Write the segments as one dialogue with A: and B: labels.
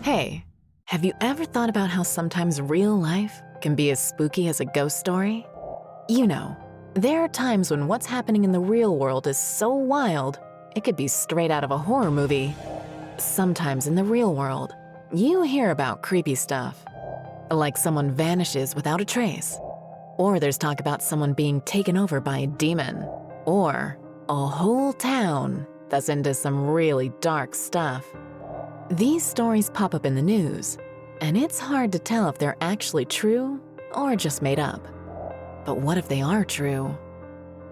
A: Hey, have you ever thought about how sometimes real life can be as spooky as a ghost story? You know, there are times when what's happening in the real world is so wild, it could be straight out of a horror movie. Sometimes in the real world, you hear about creepy stuff, like someone vanishes without a trace, or there's talk about someone being taken over by a demon, or a whole town that's into some really dark stuff. These stories pop up in the news, and it's hard to tell if they're actually true or just made up. But what if they are true?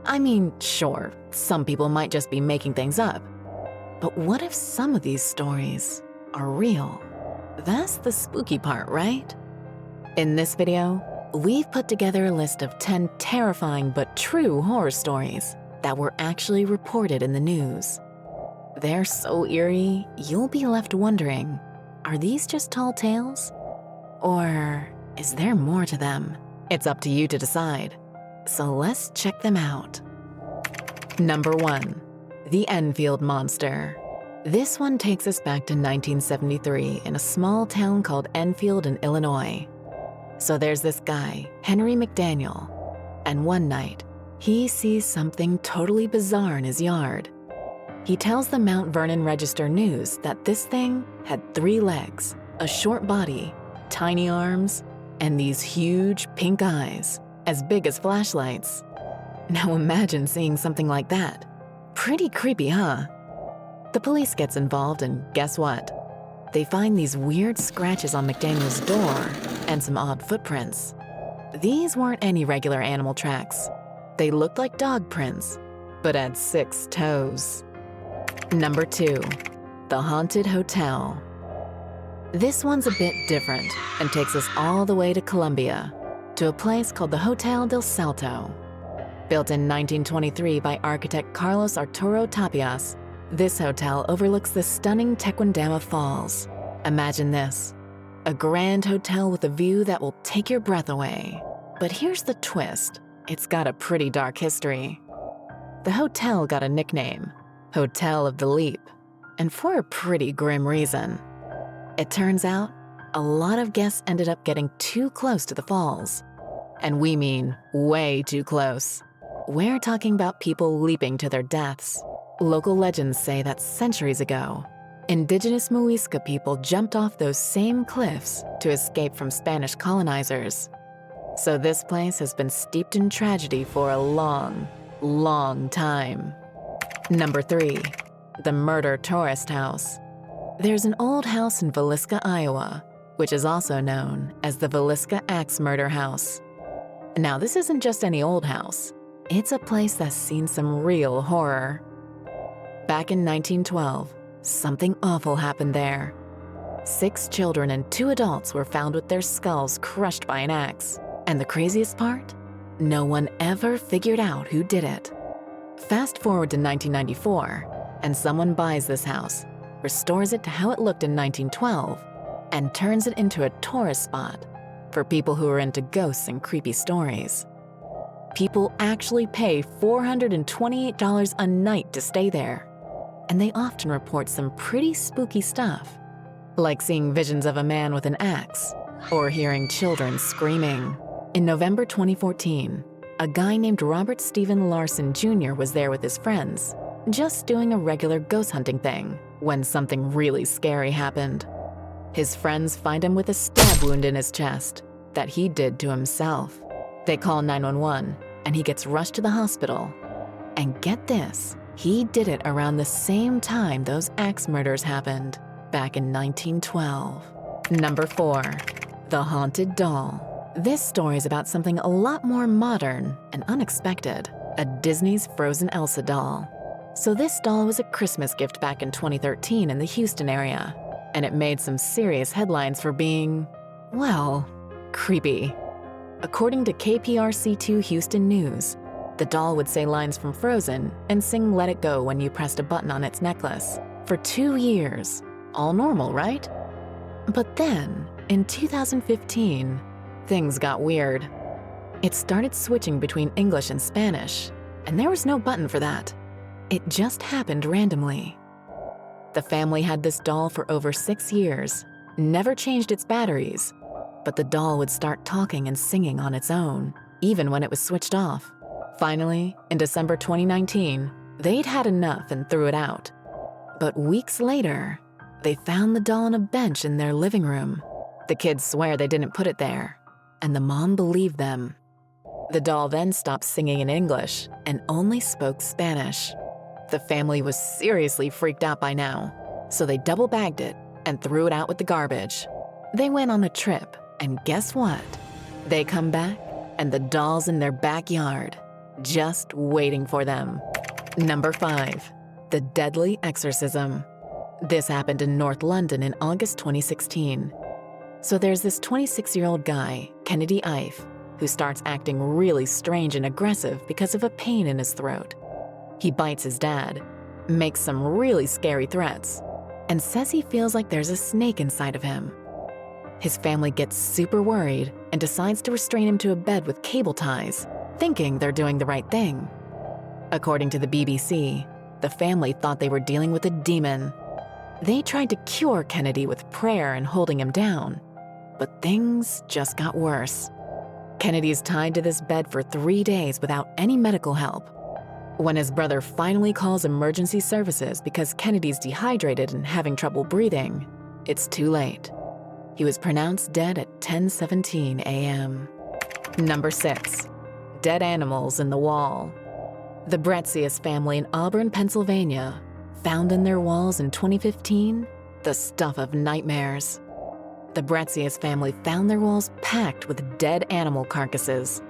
A: I mean, sure, some people might just be making things up. But what if some of these stories are real? That's the spooky part, right? In this video, we've put together a list of 10 terrifying but true horror stories that were actually reported in the news. They're so eerie, you'll be left wondering, are these just tall tales? Or is there more to them? It's up to you to decide. So let's check them out. Number 1, the Enfield Monster. This one takes us back to 1973 in a small town called Enfield in Illinois. So there's this guy, Henry McDaniel, and one night, he sees something totally bizarre in his yard. He tells the Mount Vernon Register-News that this thing had 3 legs, a short body, tiny arms, and these huge pink eyes, as big as flashlights. Now imagine seeing something like that. Pretty creepy, huh? The police gets involved, and guess what? They find these weird scratches on McDaniel's door and some odd footprints. These weren't any regular animal tracks. They looked like dog prints, but had 6 toes. Number 2, the Haunted Hotel. This one's a bit different and takes us all the way to Colombia, to a place called the Hotel del Salto. Built in 1923 by architect Carlos Arturo Tapias, this hotel overlooks the stunning Tequendama Falls. Imagine this, a grand hotel with a view that will take your breath away. But here's the twist, it's got a pretty dark history. The hotel got a nickname, Hotel of the Leap, and for a pretty grim reason. It turns out, a lot of guests ended up getting too close to the falls. And we mean way too close. We're talking about people leaping to their deaths. Local legends say that centuries ago, indigenous Muisca people jumped off those same cliffs to escape from Spanish colonizers. So this place has been steeped in tragedy for a long, long time. Number 3, the Murder Tourist House. There's an old house in Villisca, Iowa, which is also known as the Villisca Axe Murder House. Now, this isn't just any old house. It's a place that's seen some real horror. Back in 1912, something awful happened there. 6 children and 2 adults were found with their skulls crushed by an axe. And the craziest part? No one ever figured out who did it. Fast forward to 1994, and someone buys this house, restores it to how it looked in 1912, and turns it into a tourist spot for people who are into ghosts and creepy stories. People actually pay $428 a night to stay there, and they often report some pretty spooky stuff, like seeing visions of a man with an axe or hearing children screaming. In November 2014, a guy named Robert Stephen Larson Jr. was there with his friends, just doing a regular ghost hunting thing, when something really scary happened. His friends find him with a stab wound in his chest that he did to himself. They call 911, and he gets rushed to the hospital. And get this, he did it around the same time those axe murders happened, back in 1912. Number 4, the Haunted Doll. This story is about something a lot more modern and unexpected, a Disney's Frozen Elsa doll. So this doll was a Christmas gift back in 2013 in the Houston area, and it made some serious headlines for being, well, creepy. According to KPRC2 Houston News, the doll would say lines from Frozen and sing Let It Go when you pressed a button on its necklace for 2 years. All normal, right? But then, in 2015, things got weird. It started switching between English and Spanish, and there was no button for that. It just happened randomly. The family had this doll for over 6 years, never changed its batteries, but the doll would start talking and singing on its own, even when it was switched off. Finally, in December 2019, they'd had enough and threw it out. But weeks later, they found the doll on a bench in their living room. The kids swear they didn't put it there, and the mom believed them. The doll then stopped singing in English and only spoke Spanish. The family was seriously freaked out by now, so they double-bagged it and threw it out with the garbage. They went on a trip, and guess what? They come back, and the doll's in their backyard, just waiting for them. Number 5, the Deadly Exorcism. This happened in North London in August 2016. So there's this 26-year-old guy, Kennedy Ife, who starts acting really strange and aggressive because of a pain in his throat. He bites his dad, makes some really scary threats, and says he feels like there's a snake inside of him. His family gets super worried and decides to restrain him to a bed with cable ties, thinking they're doing the right thing. According to the BBC, the family thought they were dealing with a demon. They tried to cure Kennedy with prayer and holding him down, but things just got worse. Kennedy's tied to this bed for 3 days without any medical help. When his brother finally calls emergency services because Kennedy's dehydrated and having trouble breathing, it's too late. He was pronounced dead at 10:17 a.m. Number 6, dead animals in the wall. The Bretzius family in Auburn, Pennsylvania, found in their walls in 2015 the stuff of nightmares. The Bretzius family found their walls packed with dead animal carcasses.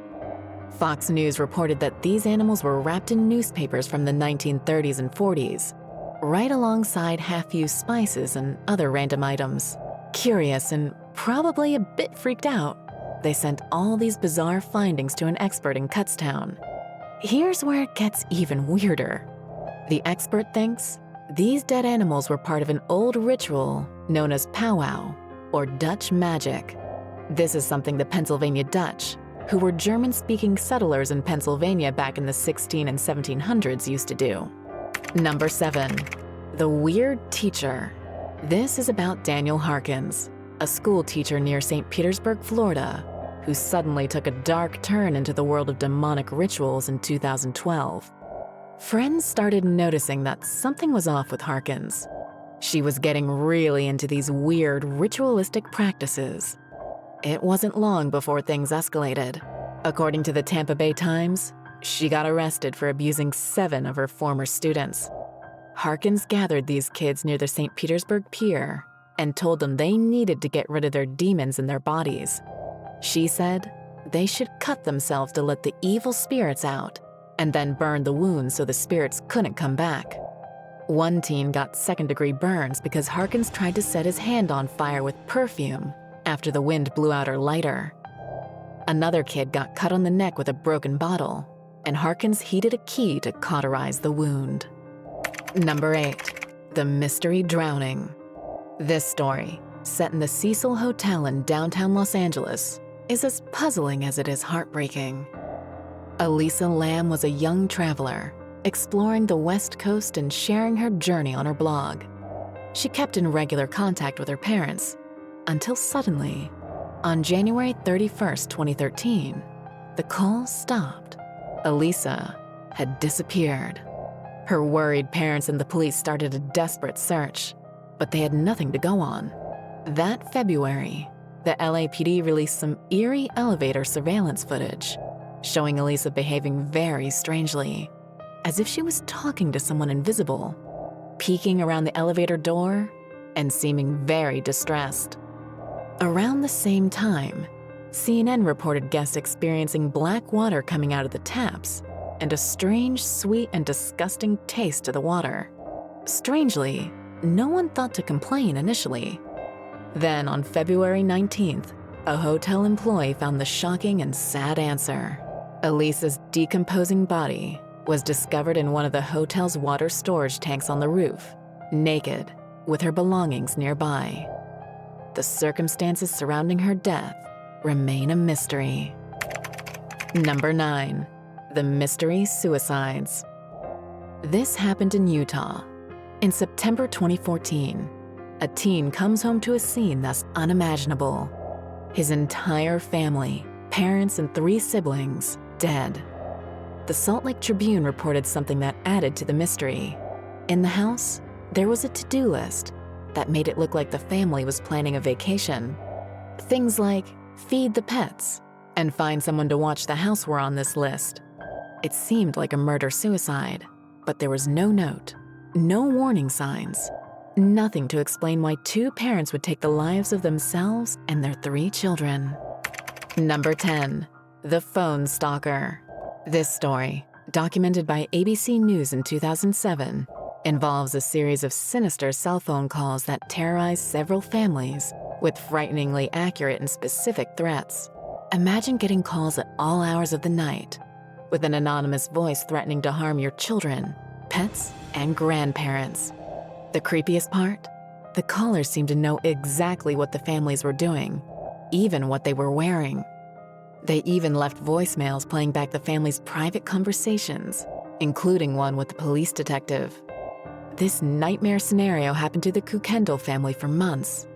A: Fox News reported that these animals were wrapped in newspapers from the 1930s and 40s, right alongside half-used spices and other random items. Curious and probably a bit freaked out, they sent all these bizarre findings to an expert in Kutztown. Here's where it gets even weirder. The expert thinks these dead animals were part of an old ritual known as powwow, or Dutch magic. This is something the Pennsylvania Dutch, who were German-speaking settlers in Pennsylvania back in the 1600s and 1700s, used to do. Number 7, the weird teacher. This is about Daniel Harkins, a school teacher near St. Petersburg, Florida, who suddenly took a dark turn into the world of demonic rituals in 2012. Friends started noticing that something was off with Harkins. She was getting really into these weird ritualistic practices. It wasn't long before things escalated. According to the Tampa Bay Times, she got arrested for abusing 7 of her former students. Harkins gathered these kids near the St. Petersburg Pier and told them they needed to get rid of their demons in their bodies. She said they should cut themselves to let the evil spirits out and then burn the wounds so the spirits couldn't come back. One teen got second-degree burns because Harkins tried to set his hand on fire with perfume after the wind blew out her lighter. Another kid got cut on the neck with a broken bottle, and Harkins heated a key to cauterize the wound. Number 8, the mystery drowning. This story, set in the Cecil Hotel in downtown Los Angeles, is as puzzling as it is heartbreaking. Elisa Lamb was a young traveler, exploring the West Coast and sharing her journey on her blog. She kept in regular contact with her parents, until suddenly, on January 31st, 2013, the call stopped. Elisa had disappeared. Her worried parents and the police started a desperate search, but they had nothing to go on. That February, the LAPD released some eerie elevator surveillance footage, showing Elisa behaving very strangely, as if she was talking to someone invisible, peeking around the elevator door, and seeming very distressed. Around the same time, CNN reported guests experiencing black water coming out of the taps and a strange, sweet, and disgusting taste to the water. Strangely, no one thought to complain initially. Then, on February 19th, a hotel employee found the shocking and sad answer. Elisa's decomposing body was discovered in one of the hotel's water storage tanks on the roof, naked, with her belongings nearby. The circumstances surrounding her death remain a mystery. Number 9, the mystery suicides. This happened in Utah. In September 2014, a teen comes home to a scene thus unimaginable. His entire family, parents and 3 siblings, dead. The Salt Lake Tribune reported something that added to the mystery. In the house, there was a to-do list that made it look like the family was planning a vacation. Things like feed the pets and find someone to watch the house were on this list. It seemed like a murder-suicide, but there was no note, no warning signs, nothing to explain why 2 parents would take the lives of themselves and their 3 children. Number 10, the Phone Stalker. This story, documented by ABC News in 2007, involves a series of sinister cell phone calls that terrorize several families with frighteningly accurate and specific threats. Imagine getting calls at all hours of the night, with an anonymous voice threatening to harm your children, pets, and grandparents. The creepiest part? The callers seemed to know exactly what the families were doing, even what they were wearing. They even left voicemails playing back the family's private conversations, including one with the police detective. This nightmare scenario happened to the Kukendall family for months.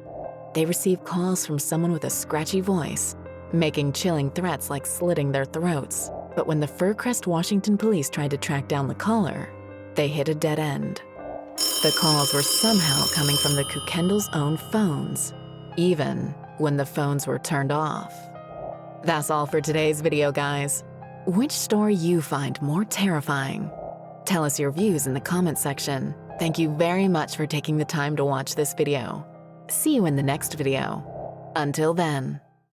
A: They received calls from someone with a scratchy voice, making chilling threats like slitting their throats. But when the Furcrest, Washington police tried to track down the caller, they hit a dead end. The calls were somehow coming from the Kukendall's own phones, even when the phones were turned off. That's all for today's video, guys. Which story you find more terrifying? Tell us your views in the comment section. Thank you very much for taking the time to watch this video. See you in the next video. Until then.